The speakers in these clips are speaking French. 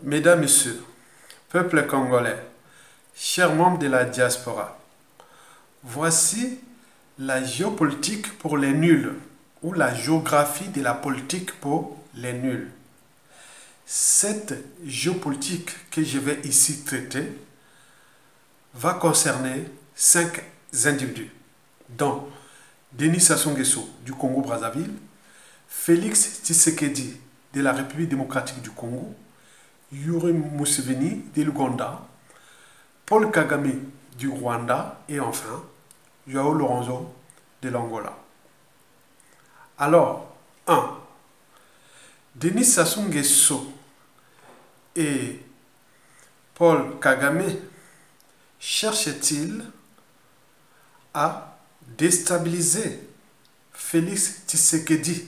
Mesdames, Messieurs, peuple congolais, chers membres de la diaspora, voici la géopolitique pour les nuls ou la géographie de la politique pour les nuls. Cette géopolitique que je vais ici traiter va concerner 5 individus, dont Denis Sassou Nguesso du Congo-Brazzaville, Félix Tshisekedi de la République démocratique du Congo, Yoweri Museveni de l'Ouganda, Paul Kagame du Rwanda et enfin João Lourenço de l'Angola. Alors, 1. Denis Sassou Nguesso et Paul Kagame cherchent-ils à déstabiliser Félix Tshisekedi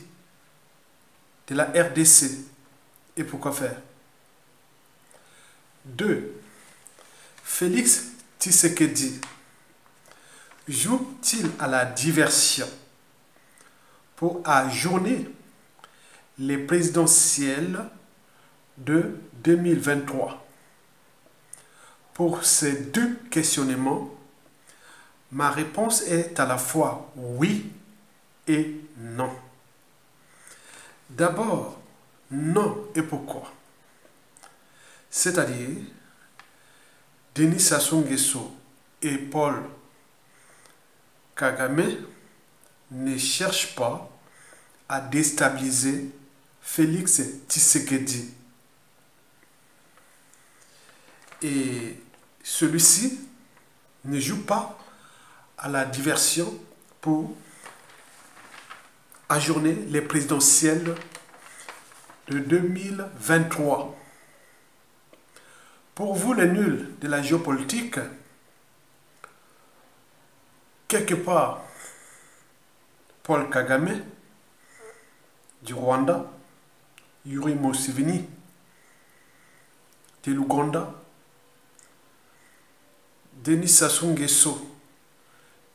de la RDC? Et pourquoi faire? 2. Félix Tshisekedi joue-t-il à la diversion pour ajourner les présidentielles de 2023? Pour ces deux questionnements, ma réponse est à la fois oui et non. D'abord, non et pourquoi? C'est-à-dire, Denis Sassou Nguesso et Paul Kagame ne cherchent pas à déstabiliser Félix Tshisekedi. Et celui-ci ne joue pas à la diversion pour ajourner les présidentielles de 2023. Pour vous les nuls de la géopolitique, quelque part, Paul Kagame du Rwanda, Yoweri Museveni de l'Ouganda, Denis Sassou Nguesso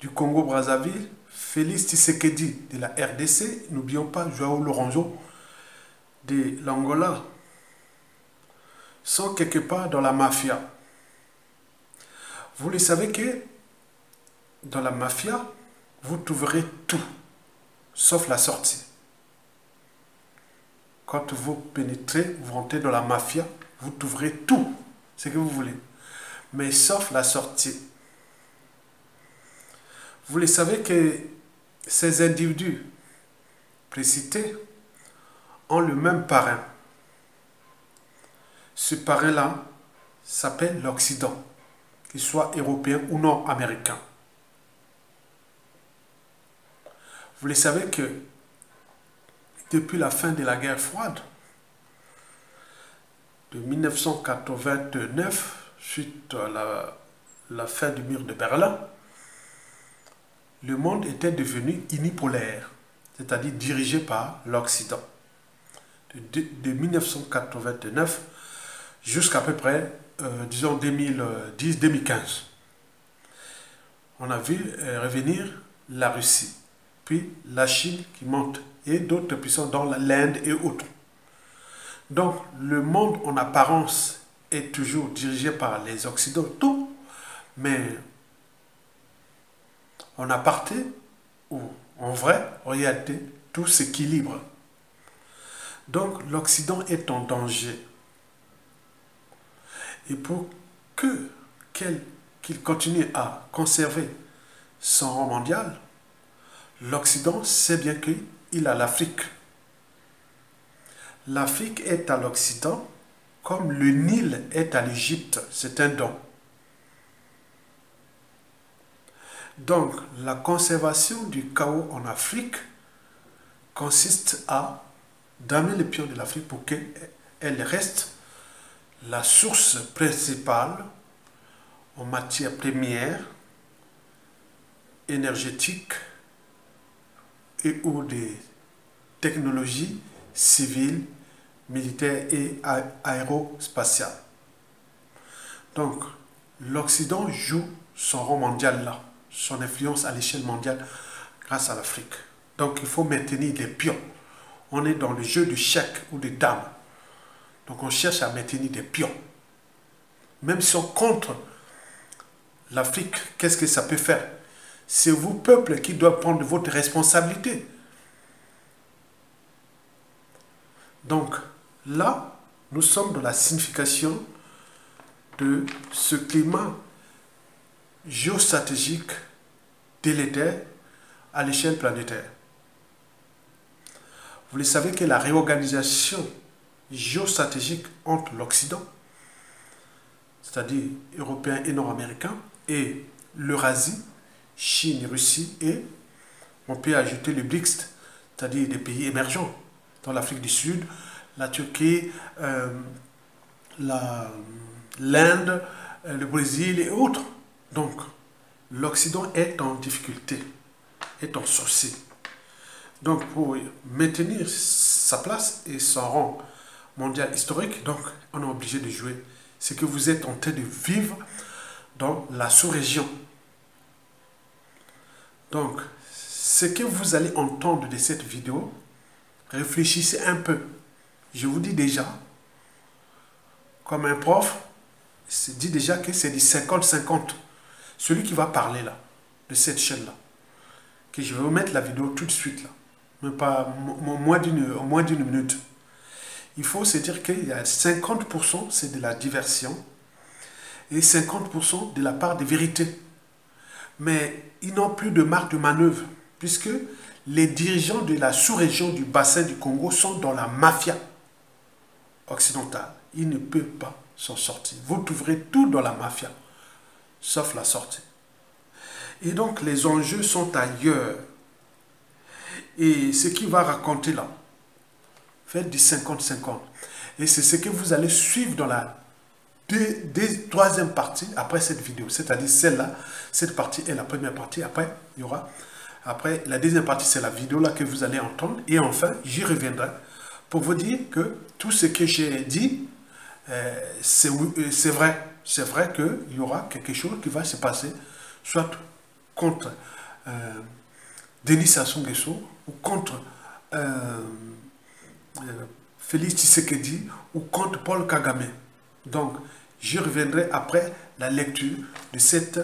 du Congo-Brazzaville, Félix Tshisekedi de la RDC, n'oublions pas João Lourenço de l'Angola, sont quelque part dans la mafia. Vous le savez que dans la mafia, vous trouverez tout, sauf la sortie. Quand vous pénétrez, vous rentrez dans la mafia, vous trouverez tout ce que vous voulez, mais sauf la sortie. Vous le savez que ces individus précités ont le même parrain. Ce parrain-là s'appelle l'Occident, qu'il soit européen ou non américain. Vous le savez que depuis la fin de la guerre froide, de 1989, suite à la fin du mur de Berlin, le monde était devenu unipolaire, c'est-à-dire dirigé par l'Occident. De 1989 jusqu'à peu près, disons 2010-2015. On a vu revenir la Russie, puis la Chine qui monte, et d'autres puissances dans l'Inde et autres. Donc, le monde en apparence est toujours dirigé par les Occidentaux, mais en aparté, ou en vrai, en réalité, tout s'équilibre. Donc, l'Occident est en danger. Et pour qu'il continue à conserver son rang mondial, l'Occident sait bien qu'il a l'Afrique. L'Afrique est à l'Occident comme le Nil est à l'Égypte. C'est un don. Donc, la conservation du chaos en Afrique consiste à damer les pions de l'Afrique pour qu'elle reste la source principale en matière première, énergétique et ou des technologies civiles, militaires et aérospatiales. Donc, l'Occident joue son rôle mondial là, son influence à l'échelle mondiale grâce à l'Afrique. Donc, il faut maintenir les pions. On est dans le jeu du chèque ou des dames. Donc on cherche à maintenir des pions. Même si on contre l'Afrique, qu'est-ce que ça peut faire? C'est vous, peuple, qui doivent prendre votre responsabilité. Donc là, nous sommes dans la signification de ce climat géostratégique délétère à l'échelle planétaire. Vous le savez que la réorganisation géostratégique entre l'Occident, c'est-à-dire européens et nord-américains, et l'Eurasie, Chine, Russie, et on peut ajouter le BRICS, c'est-à-dire des pays émergents, dans l'Afrique du Sud, la Turquie, l'Inde, le Brésil et autres. Donc, l'Occident est en difficulté, est en souci. Donc, pour maintenir sa place et son rang mondial historique, donc, on est obligé de jouer. C'est que vous êtes en train de vivre dans la sous-région. Donc, ce que vous allez entendre de cette vidéo, réfléchissez un peu. Je vous dis déjà, comme un prof, dit déjà que c'est du 50-50. Celui qui va parler là, de cette chaîne-là, que je vais vous mettre la vidéo tout de suite là, même pas moins d'une minute. Il faut se dire qu'il y a 50% c'est de la diversion et 50% de la part de vérité. Mais ils n'ont plus de marge de manœuvre puisque les dirigeants de la sous-région du bassin du Congo sont dans la mafia occidentale. Ils ne peuvent pas s'en sortir. Vous trouverez tout dans la mafia, sauf la sortie. Et donc les enjeux sont ailleurs. Et ce qu'il va raconter là, faites du 50-50. Et c'est ce que vous allez suivre dans la troisième partie après cette vidéo. C'est-à-dire celle-là, cette partie est la première partie. Après, il y aura... Après, la deuxième partie, c'est la vidéo là que vous allez entendre. Et enfin, j'y reviendrai pour vous dire que tout ce que j'ai dit, c'est vrai. C'est vrai qu'il y aura quelque chose qui va se passer, soit contre Denis Sassou Nguesso ou contre Félix Tshisekedi ou contre Paul Kagame. Donc, j'y reviendrai après la lecture de cette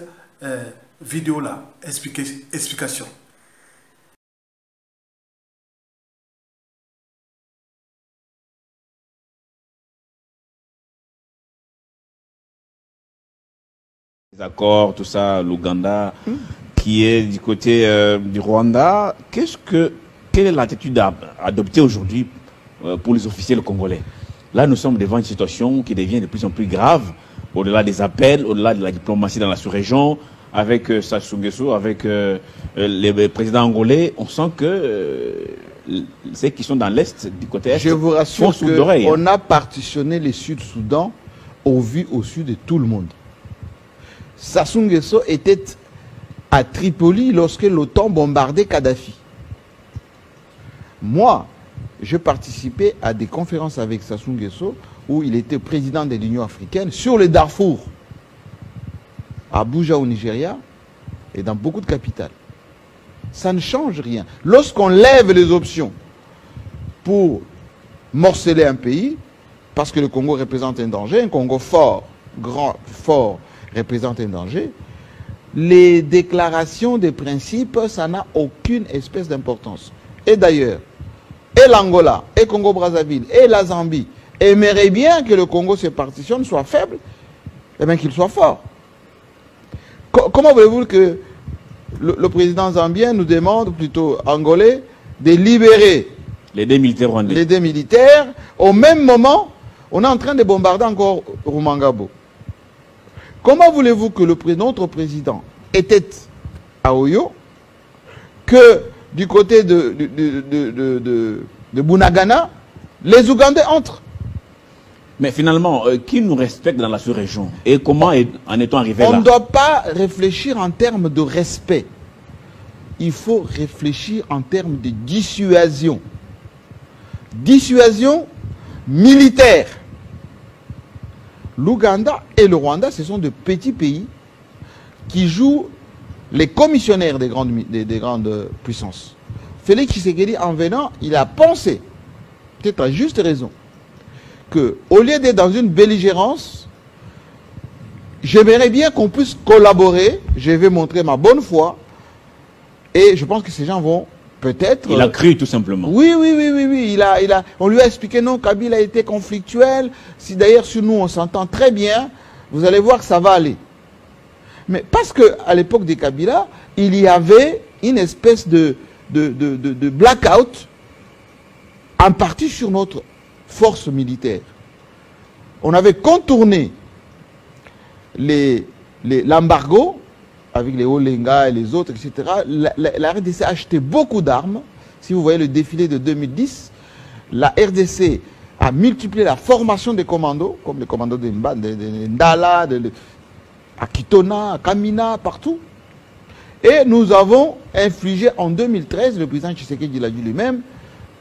vidéo-là, explication. Accords, tout ça, l'Ouganda, qui est du côté du Rwanda. Quelle est l'attitude adoptée aujourd'hui pour les officiels congolais? Là, nous sommes devant une situation qui devient de plus en plus grave, au-delà des appels, au-delà de la diplomatie dans la sous-région, avec Sassou Nguesso, avec les présidents angolais. On sent que ceux qui sont dans l'Est, du côté Est, je vous rassure qu'on on a partitionné le Sud-Soudan au vu au sud de tout le monde. Sassou Nguesso était à Tripoli lorsque l'OTAN bombardait Kadhafi. Moi, je participais à des conférences avec Sassou Nguesso où il était président de l'Union africaine sur le Darfour, à Abuja au Nigeria et dans beaucoup de capitales. Ça ne change rien. Lorsqu'on lève les options pour morceler un pays, parce que le Congo représente un danger, un Congo fort, grand, fort, représente un danger, les déclarations de principes, ça n'a aucune espèce d'importance. Et d'ailleurs, et l'Angola, et Congo-Brazzaville, et la Zambie aimeraient bien que le Congo se partitionne, soit faible, et bien qu'il soit fort. Comment voulez-vous que le président zambien nous demande, plutôt angolais, de libérer les deux militaires rwandais? Les deux militaires, au même moment, on est en train de bombarder encore Rumangabo. Comment voulez-vous que notre président était à Oyo, que du côté de Bunagana, les Ougandais entrent? Mais finalement, qui nous respecte dans la sous-région? Et comment en est-on arrivé là? On ne doit pas réfléchir en termes de respect. Il faut réfléchir en termes de dissuasion. Dissuasion militaire. L'Ouganda et le Rwanda, ce sont de petits pays qui jouent les commissionnaires des grandes puissances. Félix Tshisekedi, en venant, il a pensé, peut-être à juste raison, que, au lieu d'être dans une belligérance, j'aimerais bien qu'on puisse collaborer. Je vais montrer ma bonne foi. Et je pense que ces gens vont peut-être... Il a cru tout simplement. Oui. On lui a expliqué, non, Kabila a été conflictuel. Si d'ailleurs sur nous on s'entend très bien, vous allez voir que ça va aller. Mais parce qu'à l'époque des Kabila, il y avait une espèce de blackout en partie sur notre force militaire. On avait contourné l'embargo avec les Olenga et les autres, etc. La RDC a acheté beaucoup d'armes. Si vous voyez le défilé de 2010, la RDC a multiplié la formation des commandos, comme les commandos de Ndala, à Kitona, à Kamina, partout. Et nous avons infligé en 2013, le président Tshisekedi l'a dit lui-même,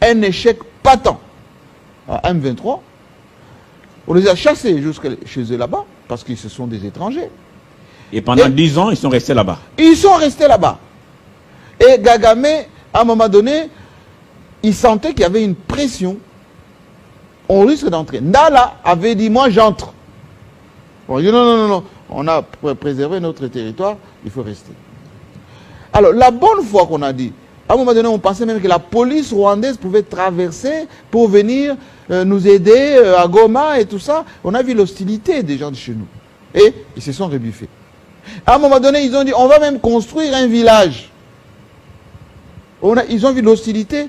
un échec patent à M23. On les a chassés jusqu'à chez eux là-bas, parce qu'ils se sont des étrangers. Et pendant 10 ans, ils sont restés là-bas. Ils sont restés là-bas. Et Gagame, à un moment donné, il sentait qu'il y avait une pression. On risque d'entrer. Ndala avait dit, moi j'entre. On dit, non, on a préservé notre territoire, il faut rester. Alors, la bonne fois qu'on a dit, à un moment donné, on pensait même que la police rwandaise pouvait traverser pour venir nous aider à Goma et tout ça. On a vu l'hostilité des gens de chez nous. Et ils se sont rebuffés. À un moment donné, ils ont dit, on va même construire un village. Ils ont vu l'hostilité.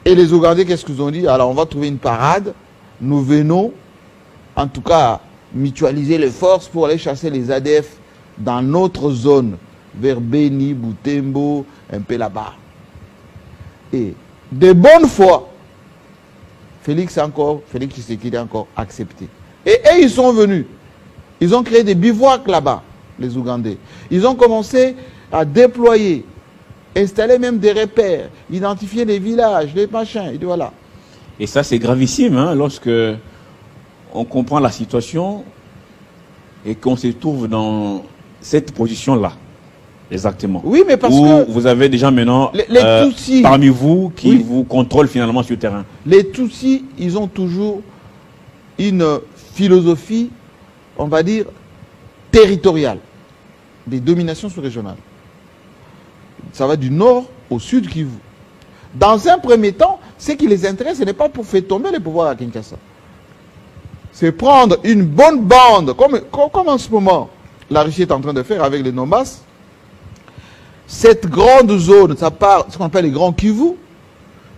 Et les Ougandais, qu'est-ce qu'ils ont dit? Alors, on va trouver une parade. Nous venons, en tout cas, mutualiser les forces pour aller chasser les ADF dans notre zone, vers Beni, Butembo, un peu là-bas. Et de bonne foi, Félix Tshisekedi a encore accepté. Et ils sont venus. Ils ont créé des bivouacs là-bas, les Ougandais. Ils ont commencé à déployer, installer même des repères, identifier les villages, les machins, et voilà. Et ça, c'est gravissime, hein, lorsque on comprend la situation et qu'on se trouve dans cette position-là. Exactement. Oui, mais parce où que... vous avez déjà maintenant les Tutsis, parmi vous qui vous contrôlent finalement sur le terrain. Les Tutsis, ils ont toujours une philosophie, on va dire, territoriale, des dominations sous-régionales. Ça va du nord au sud Kivu. Dans un premier temps, ce qui les intéresse, ce n'est pas pour faire tomber les pouvoirs à Kinshasa. C'est prendre une bonne bande, comme en ce moment, la Russie est en train de faire avec les Donbass. Cette grande zone, ça part, ce qu'on appelle les grands Kivu.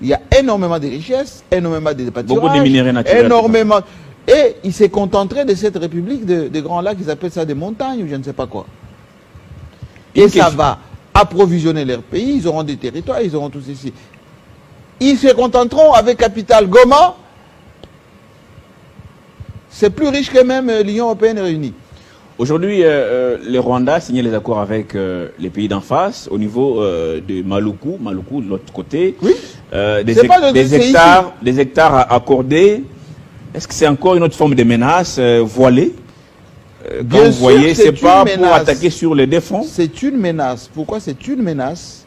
Il y a énormément de richesses, énormément de pâturages, beaucoup de minéraux naturels. Énormément. Et ils se contenteraient de cette république des grands lacs, ils appellent ça des montagnes ou je ne sais pas quoi. Et ça va approvisionner leur pays, ils auront des territoires, ils auront tout ceci. Ils se contenteront avec capitale Goma. C'est plus riche que même l'Union européenne réunie. Aujourd'hui, le Rwanda a signé les accords avec les pays d'en face au niveau de Maluku de l'autre côté. Oui. Des hectares accordés. Est-ce que c'est encore une autre forme de menace voilée Bien vous voyez, c'est pas menace. Pour attaquer sur les défenses. C'est une menace. Pourquoi c'est une menace?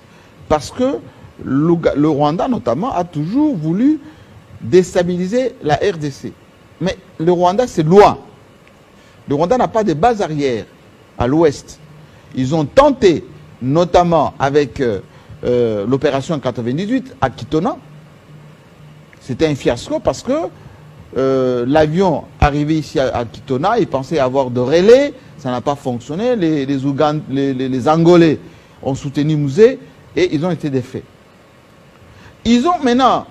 Parce que le Rwanda, notamment, a toujours voulu déstabiliser la RDC. Mais le Rwanda, c'est loin. Le Rwanda n'a pas de base arrière à l'ouest. Ils ont tenté, notamment avec l'opération 98 à Kitona. C'était un fiasco parce que l'avion arrivé ici à Kitona, ils pensaient avoir de relais, ça n'a pas fonctionné. Les Angolais ont soutenu Mouzé et ils ont été défaits. Ils ont maintenant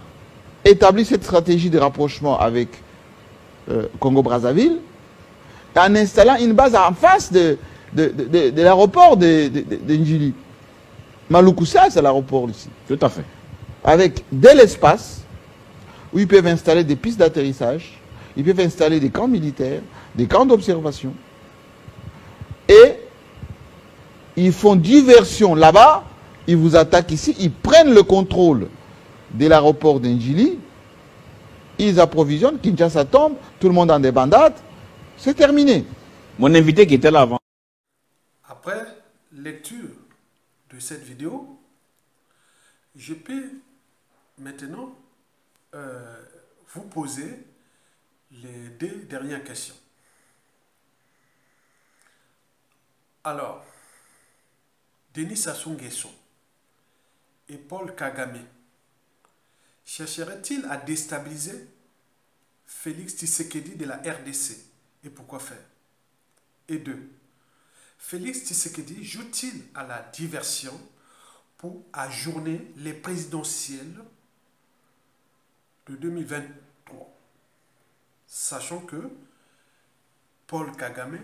établi cette stratégie de rapprochement avec Congo-Brazzaville en installant une base en face de l'aéroport de Njili. Malukoussa, c'est l'aéroport ici. Tout à fait. Avec de l'espace où ils peuvent installer des pistes d'atterrissage, ils peuvent installer des camps militaires, des camps d'observation. Et ils font diversion là-bas, ils vous attaquent ici, ils prennent le contrôle de l'aéroport d'Njili, ils approvisionnent, Kinshasa tombe, tout le monde en débandade, c'est terminé. Mon invité qui était là avant. Après lecture de cette vidéo, je peux maintenant vous poser les deux dernières questions. Alors, Denis Sassou Nguesso et Paul Kagame chercheraient-ils à déstabiliser Félix Tshisekedi de la RDC? Et pourquoi faire? Et deux, Félix Tshisekedi joue-t-il à la diversion pour ajourner les présidentielles de 2023, sachant que Paul Kagame,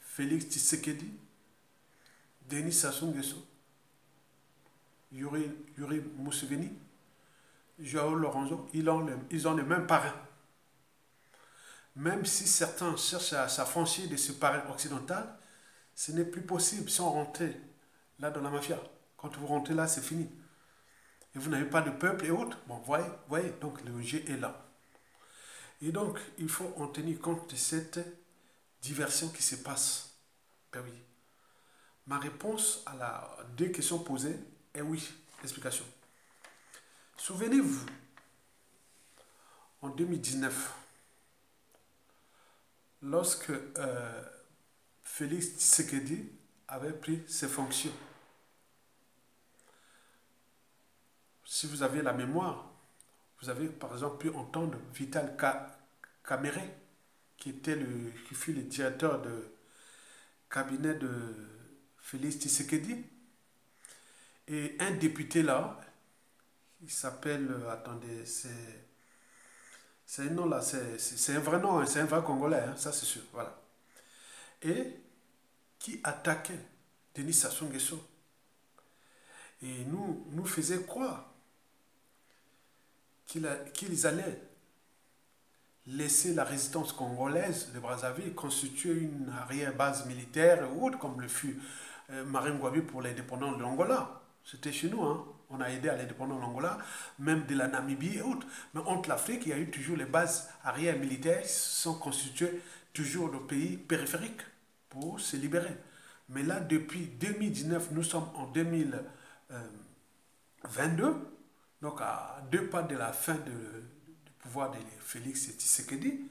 Félix Tshisekedi, Denis Sassou Nguesso, Yuri Museveni, Joao Lorenzo, ils ont les mêmes parrains. Même si certains cherchent à s'affranchir de ce parrain occidental, ce n'est plus possible si on rentre là dans la mafia. Quand vous rentrez là, c'est fini. Et vous n'avez pas de peuple et autres. Bon, voyez, donc le jeu est là. Et donc, il faut en tenir compte de cette diversion qui se passe. Ben oui. Ma réponse à la deux questions posées est oui. Explication. Souvenez-vous, en 2019, lorsque Félix Tshisekedi avait pris ses fonctions, si vous avez la mémoire, vous avez par exemple pu entendre Vital Kamerhe, qui fut le directeur de cabinet de Félix Tshisekedi, et un député là, il s'appelle, attendez, c'est un nom là, c'est un vrai nom, c'est un vrai Congolais, hein, ça c'est sûr, voilà. Et qui attaquait Denis Sassou Nguesso. Et nous faisait croire qu'ils allaient laisser la résistance congolaise de Brazzaville constituer une arrière-base militaire ou autre, comme le fut Marine Ngouabi pour l'indépendance de l'Angola. C'était chez nous, hein. On a aidé à l'indépendance de l'Angola, même de la Namibie et autres. Mais entre l'Afrique, il y a eu toujours les bases arrière militaires qui sont constituées toujours de pays périphériques pour se libérer. Mais là, depuis 2019, nous sommes en 2022, donc à 2 pas de la fin du pouvoir de Félix Tshisekedi.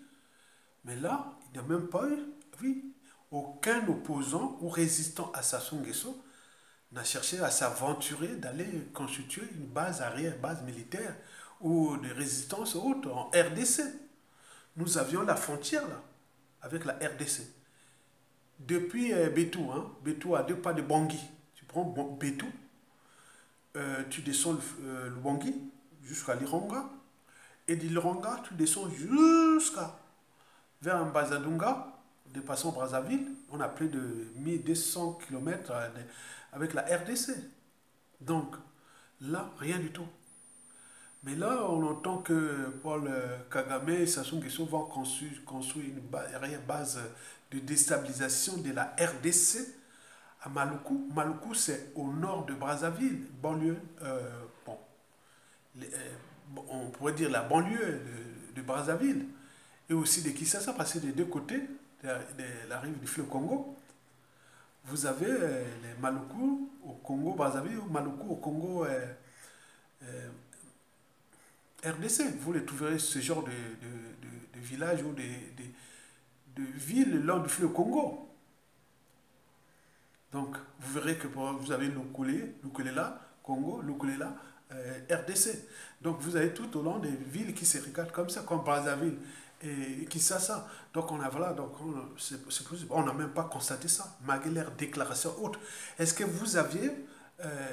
Mais là, il n'y a même pas eu, oui, aucun opposant ou résistant à Sassou Nguesso n'a cherché à s'aventurer d'aller constituer une base arrière, base militaire ou de résistance ou autre en RDC. Nous avions la frontière là, avec la RDC. Depuis Bétou, hein, Bétou à 2 pas de Bangui. Tu prends Bétou, tu descends le Bangui jusqu'à l'Ironga, et de l'Ironga, tu descends jusqu'à vers Mbazadunga, dépassant Brazzaville. On a plus de 1200 km avec la RDC. Donc, là, rien du tout. Mais là, on entend que Paul Kagame et Sassou Nguesso vont construire une base de déstabilisation de la RDC à Maluku. Maluku, c'est au nord de Brazzaville, banlieue, on pourrait dire la banlieue de Brazzaville, et aussi de Kinshasa, parce que des deux côtés de la rive du fleuve Congo, vous avez les Maluku au Congo, Brazzaville, ou Maluku au Congo, RDC. Vous les trouverez ce genre de villages ou de villes le long du fleuve Congo. Donc, vous verrez que vous avez Lukulela, Congo, Lukulela, RDC. Donc, vous avez tout au long des villes qui se regardent comme ça, comme Brazzaville et Kinshasa. Donc, on a, voilà, donc on n'a même pas constaté ça, malgré leurs déclarations autres. Est-ce que vous aviez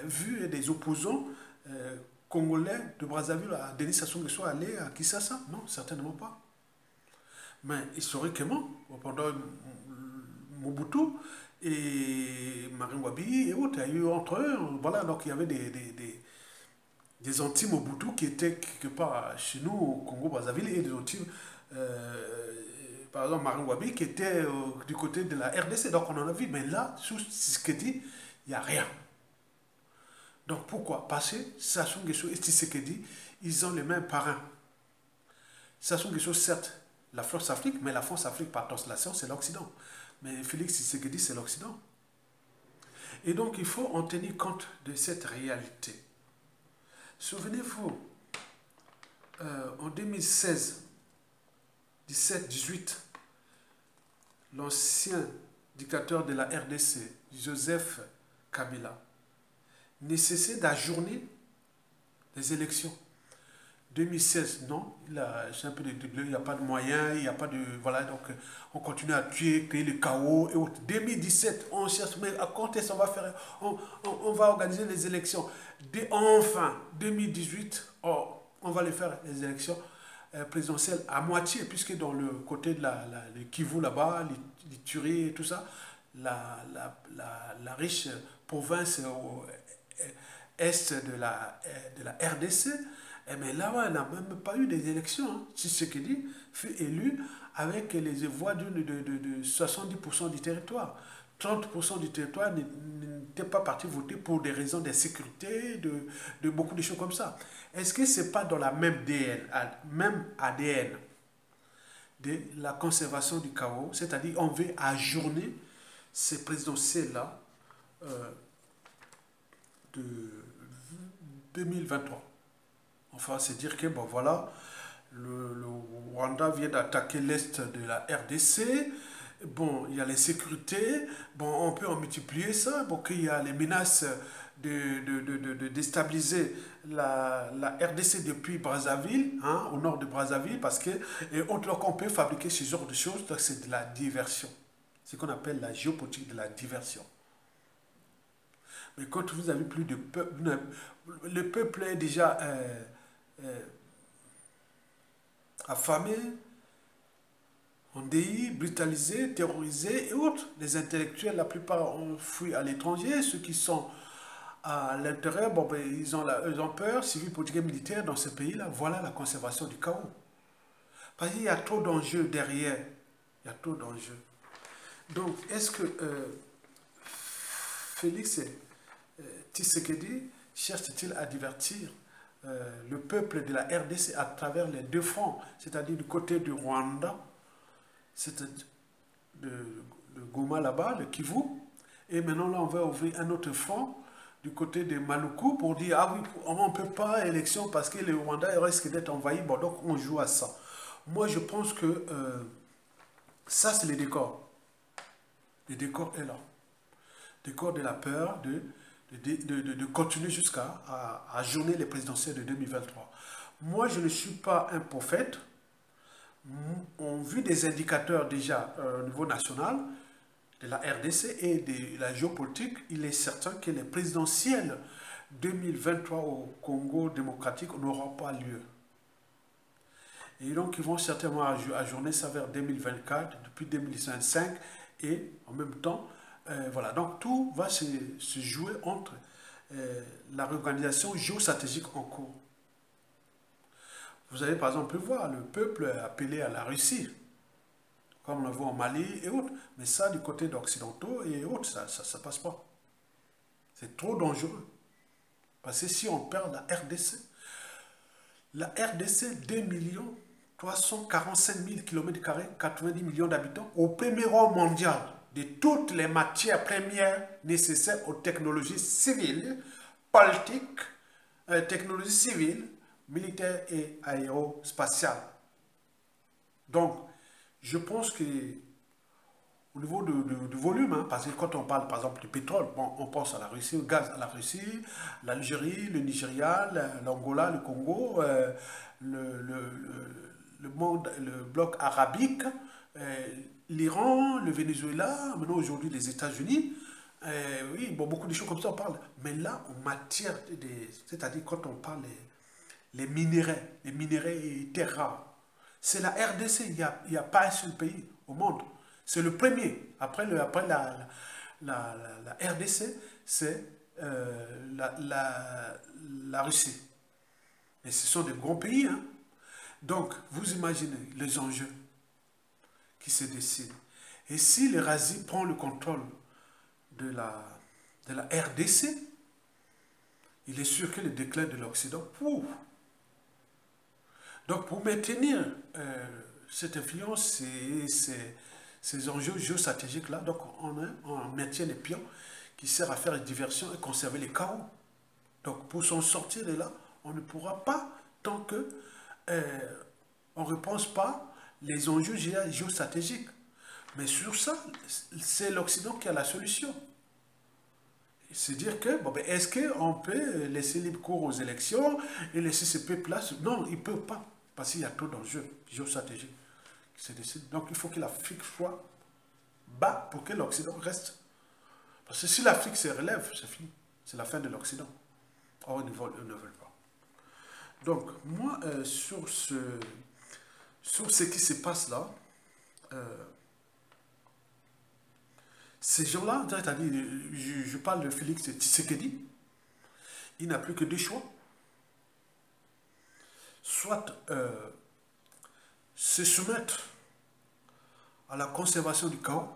vu des opposants congolais de Brazzaville à Denis Sassou Nguesso aller à Kinshasa? Non, certainement pas. Mais historiquement, pendant Mobutu et Marine Ngouabi et autres, il y a eu entre eux, voilà, donc il y avait des anti-Mobutu qui étaient quelque part chez nous au Congo-Brazzaville et des anti, par exemple, Marine Ngouabi qui était du côté de la RDC. Donc on en a vu, mais là, sous ce qu'il dit, il n'y a rien. Donc pourquoi? Parce que Sassou Nguesso et Tshisekedi, ils ont les mêmes parrains. Sassou Nguesso, certes, la France Afrique, mais la France Afrique par translation, c'est l'Occident. Mais Félix Tshisekedi, c'est l'Occident. Et donc, il faut en tenir compte de cette réalité. Souvenez-vous, en 2016, 17-18, l'ancien dictateur de la RDC, Joseph Kabila, ne cessait d'ajourner les élections. 2016, non, c'est un peu de bleu, il n'y a pas de moyens, il n'y a pas de... Voilà, donc on continue à tuer, créer le chaos et autres. 2017, on cherche, mais à quand est-ce qu'on va faire? On va organiser les élections. Enfin, 2018, on va les faire, les élections présidentielles à moitié, puisque dans le côté de le Kivu là-bas, les Turies et tout ça, la riche province est de la RDC, eh bien là, on n'a même pas eu des élections. Hein. Tshisekedi fut élu avec les voix de 70% du territoire. 30% du territoire n'était pas parti voter pour des raisons de sécurité, de beaucoup de choses comme ça. Est-ce que ce n'est pas dans la même ADN de la conservation du chaos, c'est-à-dire on veut ajourner ces présidentielles-là de 2023. Enfin, c'est dire que, bon, voilà, le Rwanda vient d'attaquer l'Est de la RDC. Bon, il y a les sécurités. Bon, on peut en multiplier ça. Bon, qu'il y a les menaces de déstabiliser la RDC depuis Brazzaville, hein, au nord de Brazzaville, parce que, et autre qu'on peut fabriquer ce genre de choses, c'est de la diversion. C'est ce qu'on appelle la géopolitique de la diversion. Mais quand vous avez plus de peuple, le peuple est déjà affamé, endeuillé, brutalisé, terrorisé et autres. Les intellectuels, la plupart ont fui à l'étranger. Ceux qui sont à l'intérieur, bon, ben, ils ont peur, civils, politiques et militaires dans ce pays-là. Voilà la conservation du chaos. Parce qu'il y a trop d'enjeux derrière. Il y a trop d'enjeux. Donc, est-ce que Félix Tshisekedi cherche-t-il à divertir le peuple de la RDC à travers les deux fronts, c'est-à-dire du côté du Rwanda, c'est le Goma là-bas, le Kivu, et maintenant là on va ouvrir un autre front du côté de Maluku pour dire ah oui, on ne peut pas élection parce que le Rwanda risque d'être envahi, bon donc on joue à ça. Moi je pense que ça c'est le décor. Le décor est là. Le décor de la peur de continuer jusqu'à ajourner les présidentielles de 2023. Moi, je ne suis pas un prophète. On a vu des indicateurs déjà au niveau national de la RDC et de la géopolitique. Il est certain que les présidentielles 2023 au Congo démocratique n'auront pas lieu. Et donc, ils vont certainement ajourner ça vers 2024, depuis 2025, et en même temps, voilà, donc tout va se jouer entre la réorganisation géostratégique en cours. Vous avez par exemple pu voir le peuple appelé à la Russie, comme on le voit en Mali et autres, mais ça du côté d'occidentaux et autres, ça ne passe pas. C'est trop dangereux. Parce que si on perd la RDC 2 345 000 km², 90 millions d'habitants, au premier rang mondial de toutes les matières premières nécessaires aux technologies civiles, politiques, technologies civiles, militaires et aérospatiales. Donc, je pense que au niveau du volume, hein, parce que quand on parle par exemple du pétrole, bon, on pense à la Russie, au gaz à la Russie, l'Algérie, le Nigeria, l'Angola, le Congo, le bloc arabique, l'Iran, le Venezuela, maintenant aujourd'hui les États-Unis, oui, bon, beaucoup de choses comme ça on parle. Mais là, en matière, c'est-à-dire quand on parle les minéraux et terres rares, c'est la RDC, il n'y a pas un seul pays au monde. C'est le premier. Après la RDC, c'est la Russie. Et ce sont des grands pays. Hein. Donc, vous imaginez les enjeux qui se dessinent. Et si l'Eurasie prend le contrôle de la RDC, il est sûr que le déclin de l'Occident, donc pour maintenir cette influence et ces enjeux géostratégiques-là, donc on maintient les pions qui servent à faire une diversion et conserver les chaos. Donc pour s'en sortir de là, on ne pourra pas tant que on ne repense pas les enjeux géostratégiques. Mais sur ça, c'est l'Occident qui a la solution. C'est dire que, bon, ben, est-ce qu'on peut laisser libre cours aux élections et laisser ces peuples-là? Non, ils ne peuvent pas, parce qu'il y a trop d'enjeux géostratégiques qui se décident. Donc il faut que l'Afrique soit bas pour que l'Occident reste. Parce que si l'Afrique se relève, c'est fini. C'est la fin de l'Occident. Or, ils ne veulent pas. Donc, moi, sur ce qui se passe là, ces gens-là, c'est-à-dire, je parle de Félix Tshisekedi, il n'a plus que deux choix. Soit se soumettre à la conservation du chaos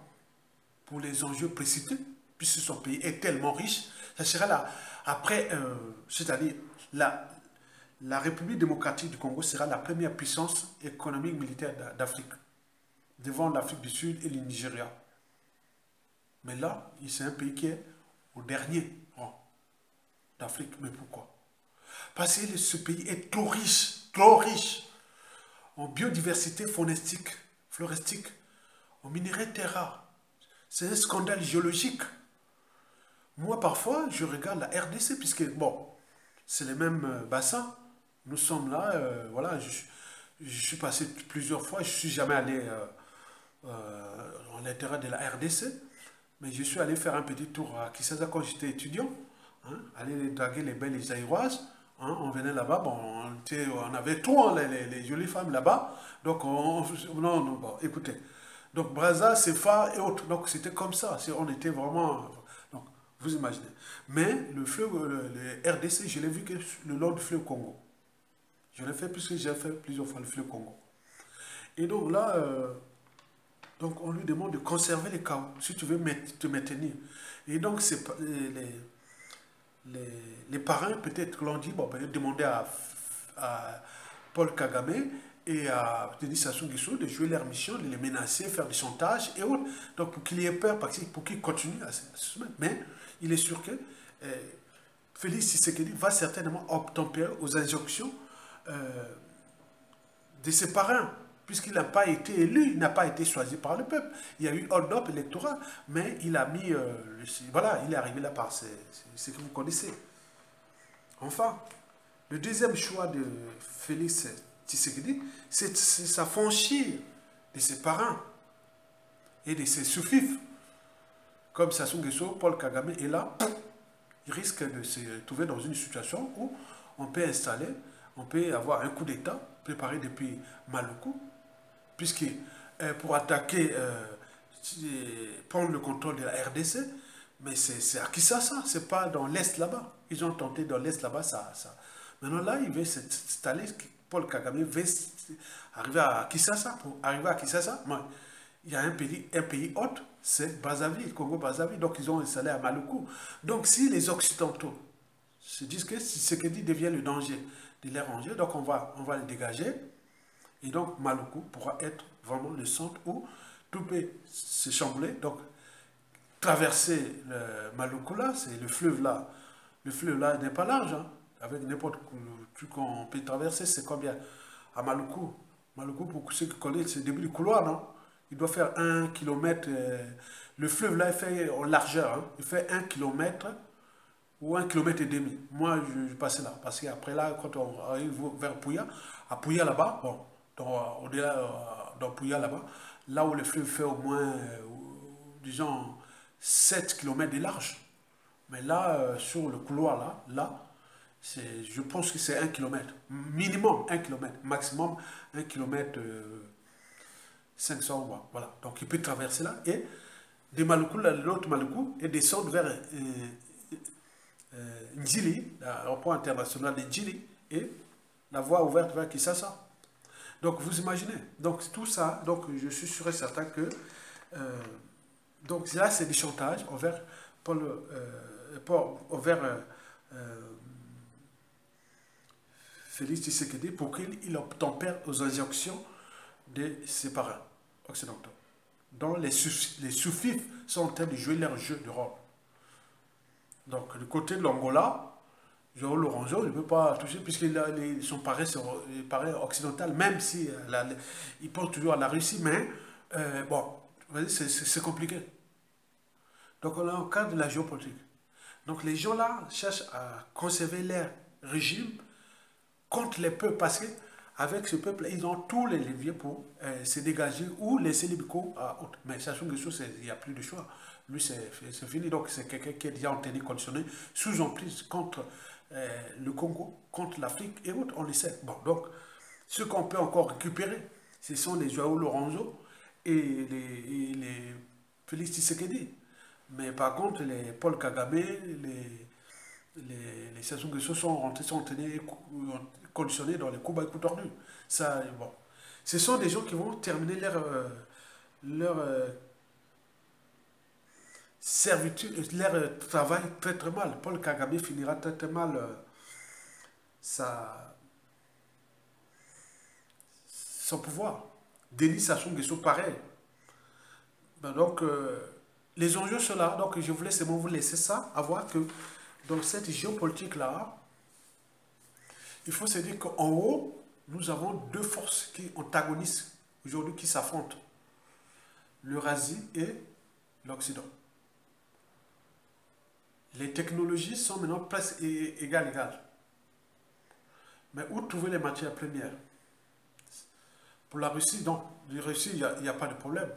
pour les enjeux précités, puisque son pays est tellement riche, ça sera là. Après, c'est-à-dire, la République démocratique du Congo sera la première puissance économique militaire d'Afrique, devant l'Afrique du Sud et le Nigeria. Mais là, c'est un pays qui est au dernier rang d'Afrique. Mais pourquoi? Parce que ce pays est trop riche en biodiversité faunistique, floristique, en minerais de terres rares. C'est un scandale géologique. Moi, parfois, je regarde la RDC, puisque, bon, c'est les mêmes bassins. Nous sommes là, voilà, je suis passé plusieurs fois, je ne suis jamais allé en l'intérieur de la RDC, mais je suis allé faire un petit tour à Kinshasa quand j'étais étudiant, hein, aller draguer les belles Zaïroises, hein, on venait là-bas, bon, on avait tout, hein, les jolies femmes là-bas, donc non, bon, écoutez, donc Brazza, Sefa et autres, donc c'était comme ça, on était vraiment, donc vous imaginez. Mais le fleuve, le RDC, je l'ai vu que le long du fleuve Congo. Je l'ai fait puisque j'ai fait plusieurs fois le fleuve Congo. Et donc là, donc on lui demande de conserver les chaos, si tu veux te maintenir. Et donc les parrains peut-être l'ont dit, bon, ben, demander à Paul Kagame et à Denis Sassou Nguesso de jouer leur mission, de les menacer, faire du chantage et autres. Donc pour qu'il ait peur, pour qu'il continue à se soumettre. Mais il est sûr que Félix Tshisekedi va certainement obtempérer aux injonctions de ses parrains, puisqu'il n'a pas été élu, il n'a pas été choisi par le peuple. Il y a eu hold-up électoral, mais il a mis, voilà, il est arrivé là par ce que vous connaissez. Enfin, le deuxième choix de Félix Tshisekedi, c'est s'affranchir de ses parrains et de ses sous-fifs, comme Sassou Nguesso, Paul Kagame, et là, il risque de se trouver dans une situation où on peut installer, on peut avoir un coup d'État préparé depuis Maluku, puisque pour attaquer, prendre le contrôle de la RDC, mais c'est à Kinshasa, c'est pas dans l'Est là-bas. Ils ont tenté dans l'Est là-bas, ça. Maintenant là, il veut s'installer, Paul Kagame veut arriver à Kinshasa. Pour arriver à Kinshasa, il y a un pays hôte, c'est Brazzaville, Congo-Brazzaville, donc ils ont installé à Maluku. Donc si les Occidentaux se disent que ce que dit devient le danger de les ranger, donc on va le dégager, et donc Maluku pourra être vraiment le centre où tout peut se chambouler, donc traverser le Maluku là, c'est le fleuve là n'est pas large, hein, avec n'importe quel truc qu'on peut traverser, c'est combien? À Maluku, pour ceux qui connaissent, c'est le début du couloir, non? Il doit faire 1 km, le fleuve là, il fait en largeur, hein, il fait 1 km ou 1,5 km. Moi, je passais là, parce qu'après là, quand on arrive vers Pouya, à Pouya là-bas, bon, au-delà dans Pouya là-bas, là où le fleuve fait au moins, disons, 7 km de large. Mais là, sur le couloir là, je pense que c'est 1 km. Minimum 1 km, maximum 1 km 500 voix. Voilà. Donc il peut traverser là et de Maluku, l'autre Maluku, et descendre vers Ndjili, l'aéroport international de Ndjili, et la voie ouverte vers Kinshasa. Donc vous imaginez. Donc tout ça, donc je suis sûr et certain que donc là c'est du chantage envers Félix Tshisekedi pour qu'il obtempère aux injonctions de ses parrains occidentaux, dont les sous-fifs sont en train de jouer leur jeu de rôle. Donc du côté de l'Angola, Joao Lourenço ne peut pas toucher son pari occidental, même si il pense toujours à la Russie, mais bon, c'est compliqué. Donc on est en cadre de la géopolitique. Donc les gens là cherchent à conserver leur régime contre les peuples parce qu'avec ce peuple, ils ont tous les leviers pour se dégager ou laisser les Biko à autre. Mais Sassou Nguesso, il n'y a plus de choix. Lui, c'est fini. Donc c'est quelqu'un qui est déjà en tenue conditionnée, sous emprise contre le Congo, contre l'Afrique et autres, on le sait. Bon, donc ce qu'on peut encore récupérer, ce sont les Joao Lourenço et les Félix Tshisekedi. Mais par contre, les Paul Kagame, les Sassou Nguesso sont tenus conditionnés dans les coups à coups tordus. Ça, bon. Ce sont des gens qui vont terminer leur servitude, leur travail très très mal. Paul Kagame finira très très mal son pouvoir. Denis Sassou Nguesso, pareil. Ben donc, les enjeux sont là. Donc, je voulais seulement vous laisser ça, à voir que dans cette géopolitique-là, il faut se dire qu'en haut, nous avons deux forces qui antagonisent aujourd'hui, qui s'affrontent. L'Eurasie et l'Occident. Les technologies sont maintenant presque égales. Mais où trouver les matières premières? Pour la Russie, donc, la Russie, il n'y a pas de problème.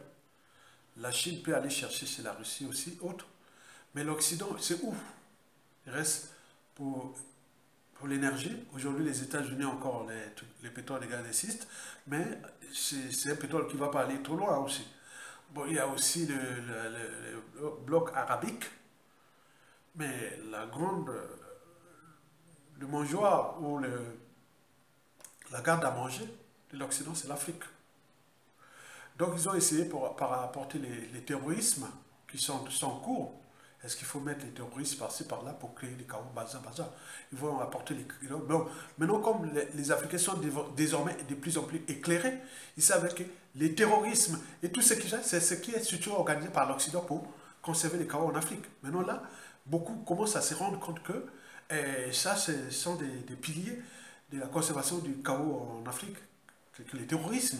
La Chine peut aller chercher chez la Russie aussi, autre. Mais l'Occident, c'est où? Il reste pour l'énergie. Aujourd'hui, les États-Unis ont encore les pétroles, les gaz, les schistes. Mais c'est un pétrole qui ne va pas aller trop loin aussi. Bon, il y a aussi le bloc arabique. Mais le mangeoire ou la garde à manger de l'Occident, c'est l'Afrique. Donc ils ont essayé par apporter les terrorismes qui sont en cours. Est-ce qu'il faut mettre les terroristes par-ci, par-là pour créer des chaos, bazar. Ils vont apporter les... Bon, maintenant, comme les Africains sont désormais de plus en plus éclairés, ils savent que les terrorismes et tout ce qui c'est ce qui est surtout organisé par l'Occident pour conserver les chaos en Afrique. Maintenant là, beaucoup commencent à se rendre compte que ça, ce sont des piliers de la conservation du chaos en Afrique, que les terrorismes.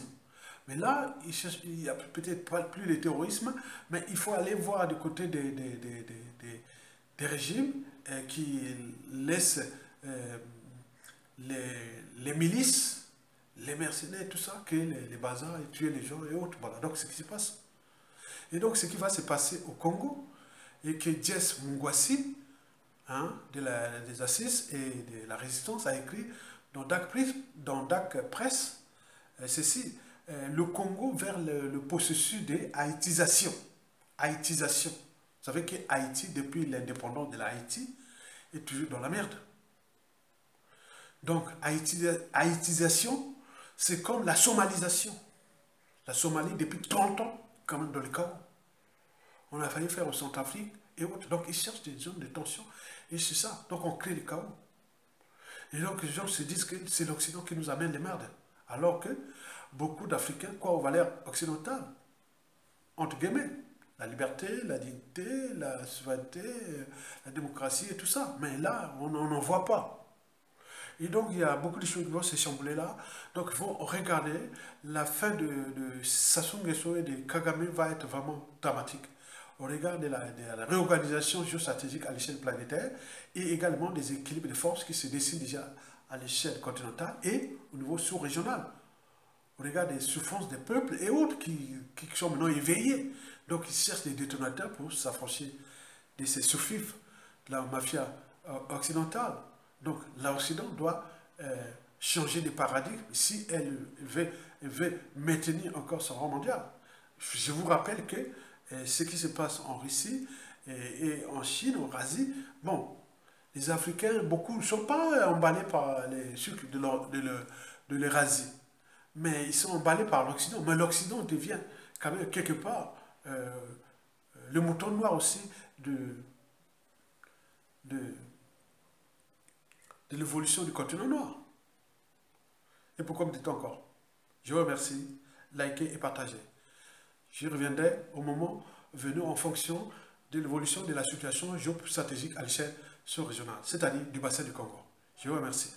Mais là, il n'y a peut-être pas plus de terrorisme, mais il faut aller voir du côté des régimes qui laissent les milices, les mercenaires, tout ça, que les bazars et tuer les gens et autres. Voilà, donc c'est ce qui se passe. Et donc ce qui va se passer au Congo, et que Jess Mungwasi, des Assises et de la Résistance, a écrit dans Dak Press, ceci. Le Congo vers le processus de haïtisation. Haïtisation. Vous savez que Haïti, depuis l'indépendance de l'Haïti, est toujours dans la merde. Donc, haïtisation, c'est comme la somalisation. La Somalie, depuis 30 ans, quand même dans le chaos. On a failli faire au Centrafrique et autres. Donc, ils cherchent des zones de tension. Et c'est ça. Donc, on crée le chaos. Et donc, les gens se disent que c'est l'Occident qui nous amène les merdes. Alors que beaucoup d'Africains croient aux valeurs occidentales, entre guillemets, la liberté, la dignité, la souveraineté, la démocratie et tout ça. Mais là, on n'en voit pas. Et donc, il y a beaucoup de choses qui vont se chambouler là. Donc, il faut regarder la fin de Sassou Nguesso et de Kagame va être vraiment dramatique. Au regard de la réorganisation géostratégique à l'échelle planétaire et également des équilibres de forces qui se dessinent déjà à l'échelle continentale et au niveau sous-régional. On regarde les souffrances des peuples et autres qui sont maintenant éveillés. Donc ils cherchent des détonateurs pour s'affranchir de ces sous-fifs de la mafia occidentale. Donc l'Occident doit changer de paradigme si elle veut maintenir encore son rang mondial. Je vous rappelle que ce qui se passe en Russie et en Chine, en Asie, bon, les Africains, beaucoup ne sont pas emballés par les sucres de l'Eurasie. Mais ils sont emballés par l'Occident. Mais l'Occident devient quand même quelque part le mouton noir aussi de l'évolution du continent noir. Et pourquoi me dites encore? Je vous remercie. Likez et partagez. Je reviendrai au moment venu en fonction de l'évolution de la situation géostratégique à l'échelle sous-régionale, c'est-à-dire du bassin du Congo. Je vous remercie.